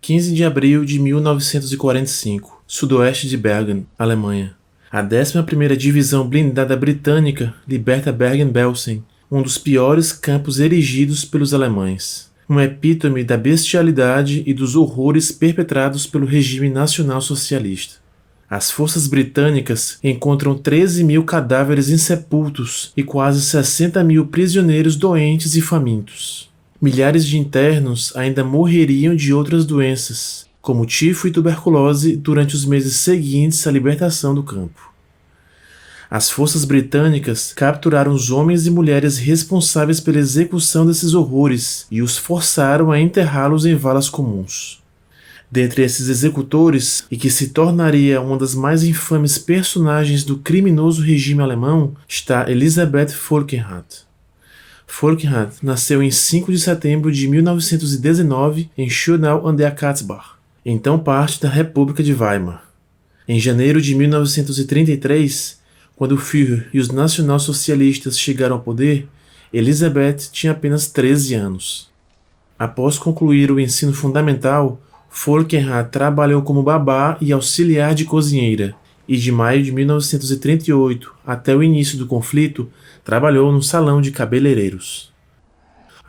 15 de abril de 1945, sudoeste de Bergen, Alemanha. A 11ª Divisão Blindada Britânica liberta Bergen-Belsen, um dos piores campos erigidos pelos alemães. Um epítome da bestialidade e dos horrores perpetrados pelo regime nacional-socialista. As forças britânicas encontram 13.000 cadáveres insepultos e quase 60.000 prisioneiros doentes e famintos. Milhares de internos ainda morreriam de outras doenças, como tifo e tuberculose, durante os meses seguintes à libertação do campo. As forças britânicas capturaram os homens e mulheres responsáveis pela execução desses horrores e os forçaram a enterrá-los em valas comuns. Dentre esses executores, e que se tornaria uma das mais infames personagens do criminoso regime alemão, está Elisabeth Falkenrath. Falkenrath nasceu em 5 de setembro de 1919 em Schönau an der Katzbach, então parte da República de Weimar. Em janeiro de 1933, quando o Führer e os nacionalsocialistas chegaram ao poder, Elisabeth tinha apenas 13 anos. Após concluir o ensino fundamental, Falkenrath trabalhou como babá e auxiliar de cozinheira, e de maio de 1938 até o início do conflito, trabalhou no salão de cabeleireiros.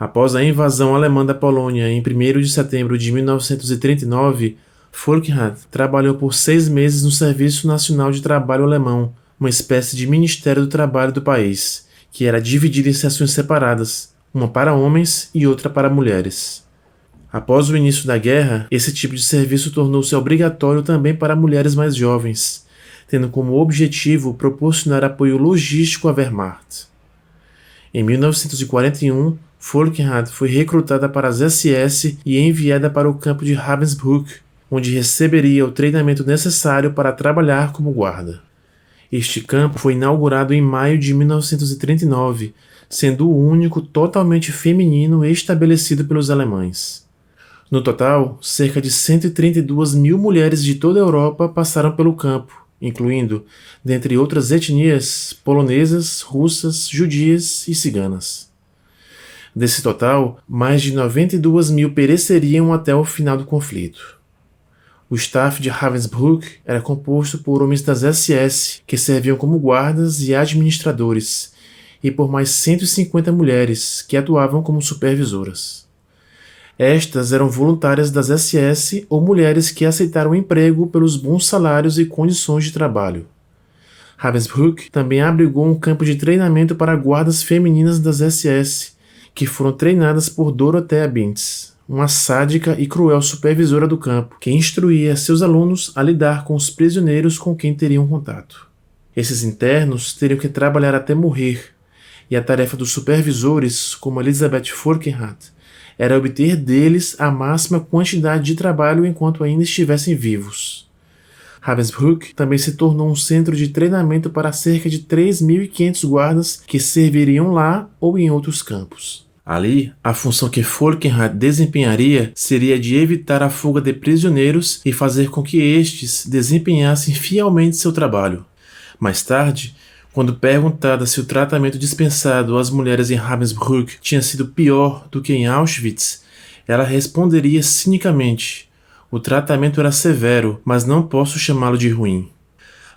Após a invasão alemã da Polônia em 1º de setembro de 1939, Falkenrath trabalhou por 6 meses no Serviço Nacional de Trabalho Alemão, uma espécie de Ministério do Trabalho do país, que era dividido em seções separadas, uma para homens e outra para mulheres. Após o início da guerra, esse tipo de serviço tornou-se obrigatório também para mulheres mais jovens, tendo como objetivo proporcionar apoio logístico à Wehrmacht. Em 1941, Falkenrath foi recrutada para as SS e enviada para o campo de Ravensbrück, onde receberia o treinamento necessário para trabalhar como guarda. Este campo foi inaugurado em maio de 1939, sendo o único totalmente feminino estabelecido pelos alemães. No total, cerca de 132.000 mulheres de toda a Europa passaram pelo campo, incluindo, dentre outras etnias, polonesas, russas, judias e ciganas. Desse total, mais de 92.000 pereceriam até o final do conflito. O staff de Ravensbrück era composto por homens das SS, que serviam como guardas e administradores, e por mais 150 mulheres, que atuavam como supervisoras. Estas eram voluntárias das SS ou mulheres que aceitaram emprego pelos bons salários e condições de trabalho. Ravensbrück também abrigou um campo de treinamento para guardas femininas das SS, que foram treinadas por Dorothea Bintz, uma sádica e cruel supervisora do campo, que instruía seus alunos a lidar com os prisioneiros com quem teriam contato. Esses internos teriam que trabalhar até morrer, e a tarefa dos supervisores, como Elisabeth Falkenrath, era obter deles a máxima quantidade de trabalho enquanto ainda estivessem vivos. Ravensbrück também se tornou um centro de treinamento para cerca de 3.500 guardas que serviriam lá ou em outros campos. Ali, a função que Falkenrath desempenharia seria de evitar a fuga de prisioneiros e fazer com que estes desempenhassem fielmente seu trabalho. Mais tarde, quando perguntada se o tratamento dispensado às mulheres em Ravensbrück tinha sido pior do que em Auschwitz, ela responderia cinicamente: "O tratamento era severo, mas não posso chamá-lo de ruim."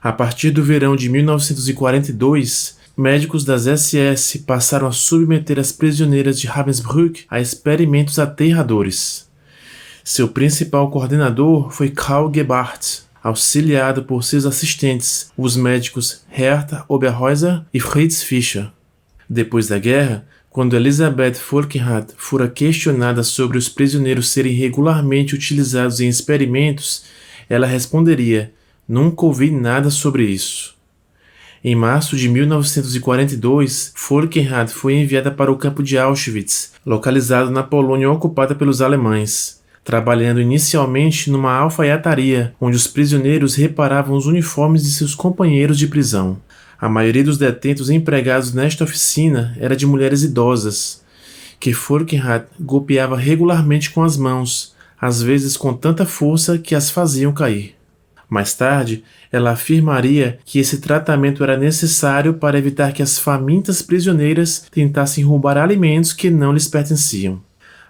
A partir do verão de 1942, médicos das SS passaram a submeter as prisioneiras de Ravensbrück a experimentos aterradores. Seu principal coordenador foi Karl Gebhardt, auxiliado por seus assistentes, os médicos Hertha Oberhäuser e Fritz Fischer. Depois da guerra, quando Elisabeth Falkenrath fora questionada sobre os prisioneiros serem regularmente utilizados em experimentos, ela responderia: "Nunca ouvi nada sobre isso." Em março de 1942, Falkenrath foi enviada para o campo de Auschwitz, localizado na Polônia ocupada pelos alemães, trabalhando inicialmente numa alfaiataria, onde os prisioneiros reparavam os uniformes de seus companheiros de prisão. A maioria dos detentos empregados nesta oficina era de mulheres idosas, que Falkenrath golpeava regularmente com as mãos, às vezes com tanta força que as faziam cair. Mais tarde, ela afirmaria que esse tratamento era necessário para evitar que as famintas prisioneiras tentassem roubar alimentos que não lhes pertenciam.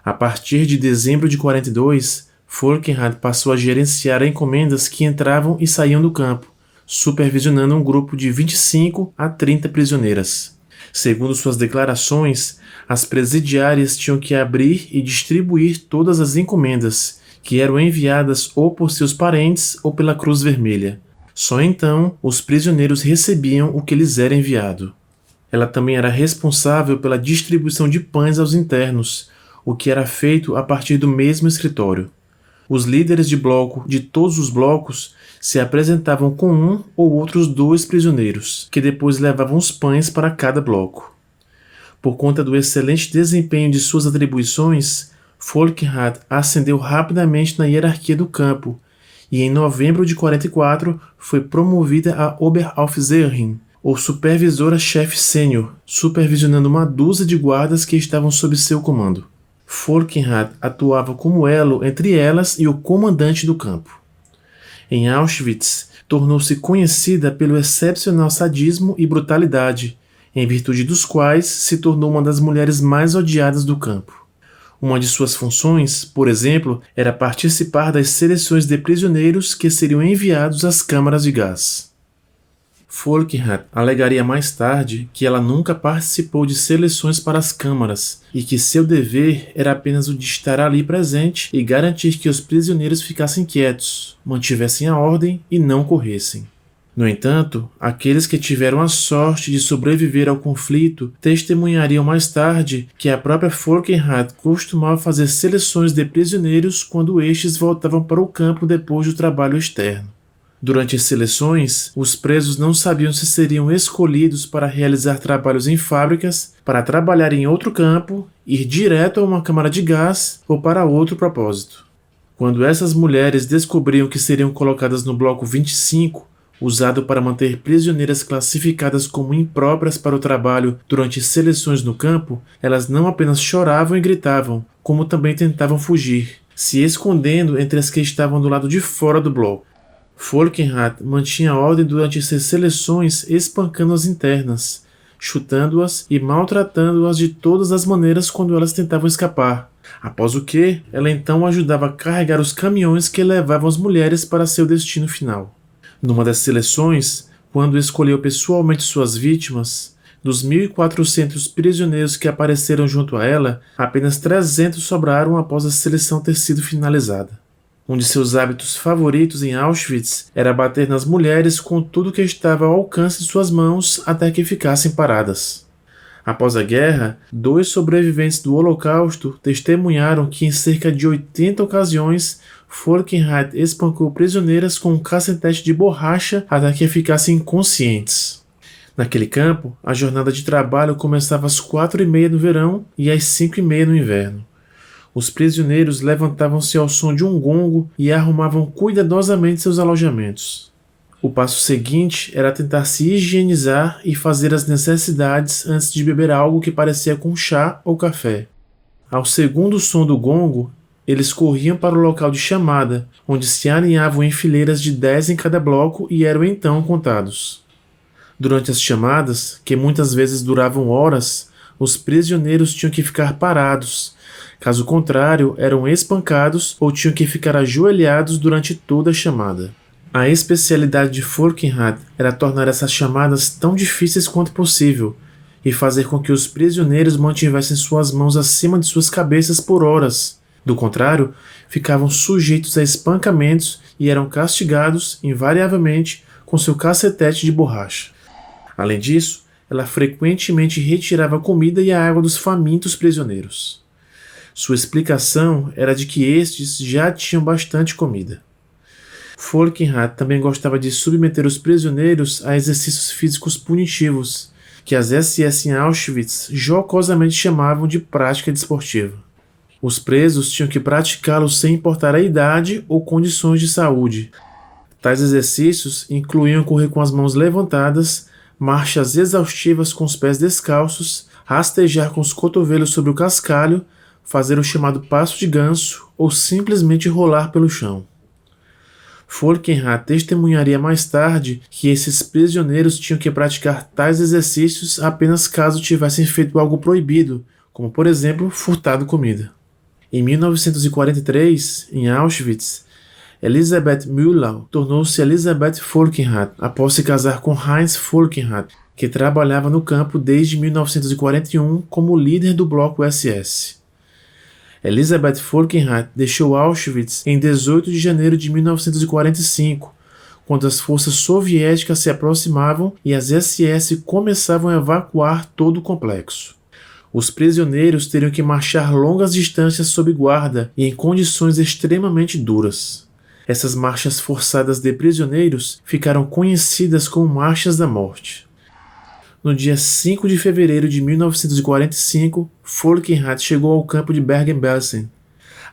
A partir de dezembro de 42, Falkenrath passou a gerenciar encomendas que entravam e saíam do campo, supervisionando um grupo de 25 a 30 prisioneiras. Segundo suas declarações, as presidiárias tinham que abrir e distribuir todas as encomendas, que eram enviadas ou por seus parentes ou pela Cruz Vermelha. Só então os prisioneiros recebiam o que lhes era enviado. Ela também era responsável pela distribuição de pães aos internos, o que era feito a partir do mesmo escritório. Os líderes de bloco de todos os blocos se apresentavam com um ou outros 2 prisioneiros, que depois levavam os pães para cada bloco. Por conta do excelente desempenho de suas atribuições, Falkenrath ascendeu rapidamente na hierarquia do campo e em novembro de 44 foi promovida a Oberaufseherin, ou supervisora-chefe sênior, supervisionando uma dúzia de guardas que estavam sob seu comando. Falkenrath atuava como elo entre elas e o comandante do campo. Em Auschwitz, tornou-se conhecida pelo excepcional sadismo e brutalidade, em virtude dos quais se tornou uma das mulheres mais odiadas do campo. Uma de suas funções, por exemplo, era participar das seleções de prisioneiros que seriam enviados às câmaras de gás. Falkenrath alegaria mais tarde que ela nunca participou de seleções para as câmaras e que seu dever era apenas o de estar ali presente e garantir que os prisioneiros ficassem quietos, mantivessem a ordem e não corressem. No entanto, aqueles que tiveram a sorte de sobreviver ao conflito testemunhariam mais tarde que a própria Falkenrath costumava fazer seleções de prisioneiros quando estes voltavam para o campo depois do trabalho externo. Durante as seleções, os presos não sabiam se seriam escolhidos para realizar trabalhos em fábricas, para trabalhar em outro campo, ir direto a uma câmara de gás ou para outro propósito. Quando essas mulheres descobriam que seriam colocadas no bloco 25, usado para manter prisioneiras classificadas como impróprias para o trabalho durante seleções no campo, elas não apenas choravam e gritavam, como também tentavam fugir, se escondendo entre as que estavam do lado de fora do bloco. Falkenrath mantinha a ordem durante essas seleções, espancando as internas, chutando-as e maltratando-as de todas as maneiras quando elas tentavam escapar, após o que ela então ajudava a carregar os caminhões que levavam as mulheres para seu destino final. Numa das seleções, quando escolheu pessoalmente suas vítimas, dos 1.400 prisioneiros que apareceram junto a ela, apenas 300 sobraram após a seleção ter sido finalizada. Um de seus hábitos favoritos em Auschwitz era bater nas mulheres com tudo que estava ao alcance de suas mãos até que ficassem paradas. Após a guerra, 2 sobreviventes do Holocausto testemunharam que em cerca de 80 ocasiões Falkenrath espancou prisioneiras com um cacetete de borracha até que ficassem inconscientes. Naquele campo, a jornada de trabalho começava às 4h30 no verão e às 5h30 no inverno. Os prisioneiros levantavam-se ao som de um gongo e arrumavam cuidadosamente seus alojamentos. O passo seguinte era tentar se higienizar e fazer as necessidades antes de beber algo que parecia com chá ou café. Ao segundo som do gongo, eles corriam para o local de chamada, onde se alinhavam em fileiras de 10 em cada bloco e eram então contados. Durante as chamadas, que muitas vezes duravam horas, os prisioneiros tinham que ficar parados. Caso contrário, eram espancados ou tinham que ficar ajoelhados durante toda a chamada. A especialidade de Falkenrath era tornar essas chamadas tão difíceis quanto possível e fazer com que os prisioneiros mantivessem suas mãos acima de suas cabeças por horas. Do contrário, ficavam sujeitos a espancamentos e eram castigados, invariavelmente, com seu cacetete de borracha. Além disso, ela frequentemente retirava a comida e a água dos famintos prisioneiros. Sua explicação era de que estes já tinham bastante comida. Falkenrath também gostava de submeter os prisioneiros a exercícios físicos punitivos, que as SS em Auschwitz jocosamente chamavam de prática desportiva. Os presos tinham que praticá-los sem importar a idade ou condições de saúde. Tais exercícios incluíam correr com as mãos levantadas, marchas exaustivas com os pés descalços, rastejar com os cotovelos sobre o cascalho, fazer o chamado passo de ganso ou simplesmente rolar pelo chão. Falkenrath testemunharia mais tarde que esses prisioneiros tinham que praticar tais exercícios apenas caso tivessem feito algo proibido, como por exemplo, furtado comida. Em 1943, em Auschwitz, Elisabeth Mühlau tornou-se Elisabeth Falkenrath após se casar com Heinz Falkenrath, que trabalhava no campo desde 1941 como líder do bloco SS. Elisabeth Falkenrath deixou Auschwitz em 18 de janeiro de 1945, quando as forças soviéticas se aproximavam e as SS começavam a evacuar todo o complexo. Os prisioneiros teriam que marchar longas distâncias sob guarda e em condições extremamente duras. Essas marchas forçadas de prisioneiros ficaram conhecidas como Marchas da Morte. No dia 5 de fevereiro de 1945, Falkenrath chegou ao campo de Bergen-Belsen.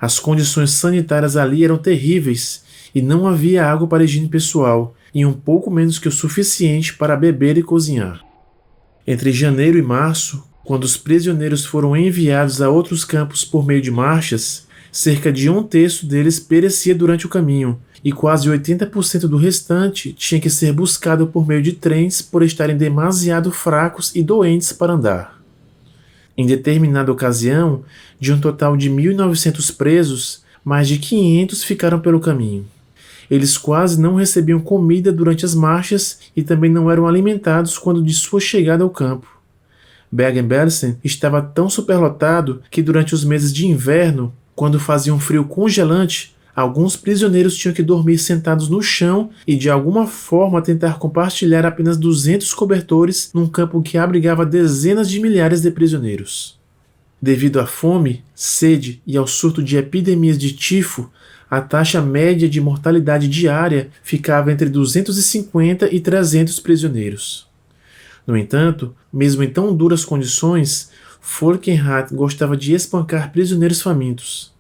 As condições sanitárias ali eram terríveis e não havia água para higiene pessoal e um pouco menos que o suficiente para beber e cozinhar. Entre janeiro e março, quando os prisioneiros foram enviados a outros campos por meio de marchas, cerca de 1/3 deles perecia durante o caminho, e quase 80% do restante tinha que ser buscado por meio de trens por estarem demasiado fracos e doentes para andar. Em determinada ocasião, de um total de 1.900 presos, mais de 500 ficaram pelo caminho. Eles quase não recebiam comida durante as marchas e também não eram alimentados quando de sua chegada ao campo. Bergen-Belsen estava tão superlotado que durante os meses de inverno, quando fazia um frio congelante, alguns prisioneiros tinham que dormir sentados no chão e de alguma forma tentar compartilhar apenas 200 cobertores num campo que abrigava dezenas de milhares de prisioneiros. Devido à fome, sede e ao surto de epidemias de tifo, a taxa média de mortalidade diária ficava entre 250 e 300 prisioneiros. No entanto, mesmo em tão duras condições, Falkenrath gostava de espancar prisioneiros famintos.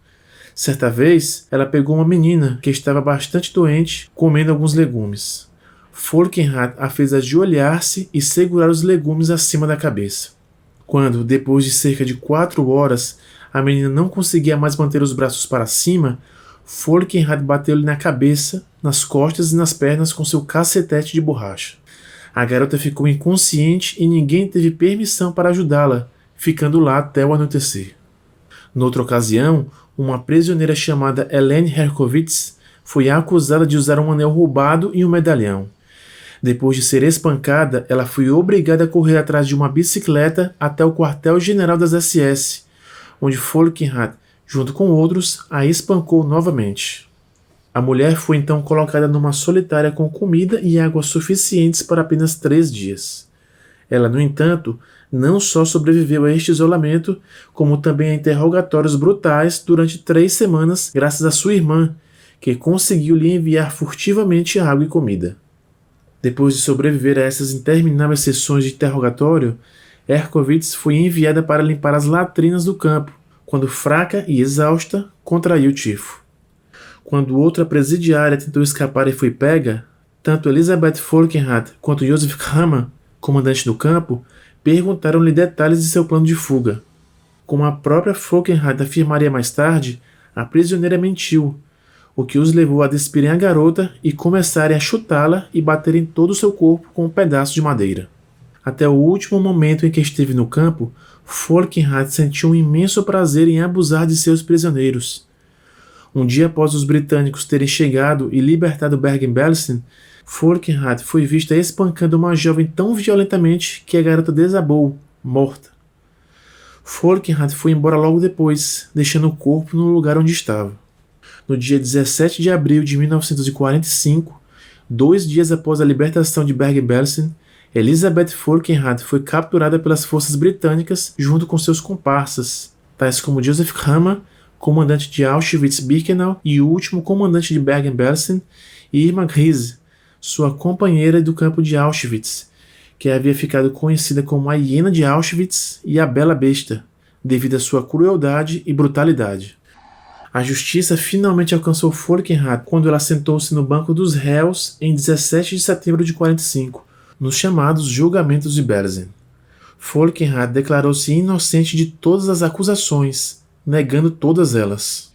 Certa vez, ela pegou uma menina que estava bastante doente, comendo alguns legumes. Falkenrath a fez ajoelhar-se e segurar os legumes acima da cabeça. Quando, depois de cerca de 4 horas, a menina não conseguia mais manter os braços para cima, Falkenrath bateu-lhe na cabeça, nas costas e nas pernas com seu cacetete de borracha. A garota ficou inconsciente e ninguém teve permissão para ajudá-la, ficando lá até o anoitecer. Noutra ocasião, uma prisioneira chamada Helene Herkovitz foi acusada de usar um anel roubado e um medalhão. Depois de ser espancada, ela foi obrigada a correr atrás de uma bicicleta até o quartel-general das SS, onde Falkenrath, junto com outros, a espancou novamente. A mulher foi então colocada numa solitária com comida e água suficientes para apenas 3 dias. Ela, no entanto, não só sobreviveu a este isolamento, como também a interrogatórios brutais durante 3 semanas graças à sua irmã, que conseguiu lhe enviar furtivamente água e comida. Depois de sobreviver a essas intermináveis sessões de interrogatório, Herkovitz foi enviada para limpar as latrinas do campo, quando fraca e exausta, contraiu tifo. Quando outra presidiária tentou escapar e foi pega, tanto Elisabeth Falkenrath quanto Josef Hammer, comandante do campo, perguntaram-lhe detalhes de seu plano de fuga. Como a própria Falkenrath afirmaria mais tarde, a prisioneira mentiu, o que os levou a despirem a garota e começarem a chutá-la e baterem todo o seu corpo com um pedaço de madeira. Até o último momento em que esteve no campo, Falkenrath sentiu um imenso prazer em abusar de seus prisioneiros. Um dia após os britânicos terem chegado e libertado Bergen-Belsen, Falkenrath foi vista espancando uma jovem tão violentamente que a garota desabou, morta. Falkenrath foi embora logo depois, deixando o corpo no lugar onde estava. No dia 17 de abril de 1945, 2 dias após a libertação de Bergen-Belsen, Elisabeth Falkenrath foi capturada pelas forças britânicas junto com seus comparsas, tais como Josef Hammer, comandante de Auschwitz-Birkenau e o último comandante de Bergen-Belsen, e Irma Grise, sua companheira do campo de Auschwitz, que havia ficado conhecida como a hiena de Auschwitz e a bela besta, devido à sua crueldade e brutalidade. A justiça finalmente alcançou Falkenrath quando ela sentou-se no banco dos réus em 17 de setembro de 1945, nos chamados julgamentos de Belsen. Falkenrath declarou-se inocente de todas as acusações, negando todas elas.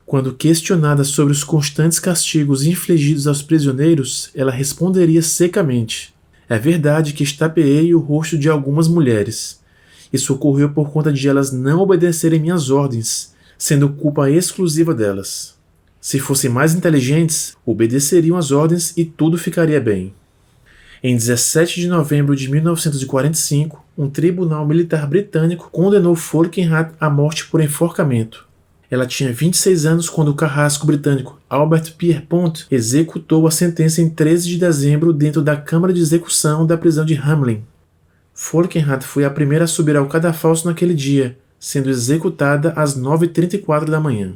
Quando questionada sobre os constantes castigos infligidos aos prisioneiros, ela responderia secamente: "É verdade que estapeei o rosto de algumas mulheres. Isso ocorreu por conta de elas não obedecerem minhas ordens, sendo culpa exclusiva delas. Se fossem mais inteligentes, obedeceriam às ordens e tudo ficaria bem. Em 17 de novembro de 1945, um tribunal militar britânico condenou Falkenrath à morte por enforcamento. Ela tinha 26 anos quando o carrasco britânico Albert Pierpont executou a sentença em 13 de dezembro dentro da câmara de execução da prisão de Hamelin. Falkenrath foi a primeira a subir ao cadafalso naquele dia, sendo executada às 9h34 da manhã.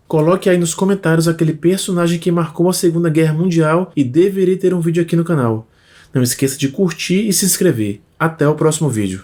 Coloque aí nos comentários aquele personagem que marcou a Segunda Guerra Mundial e deveria ter um vídeo aqui no canal. Não esqueça de curtir e se inscrever. Até o próximo vídeo.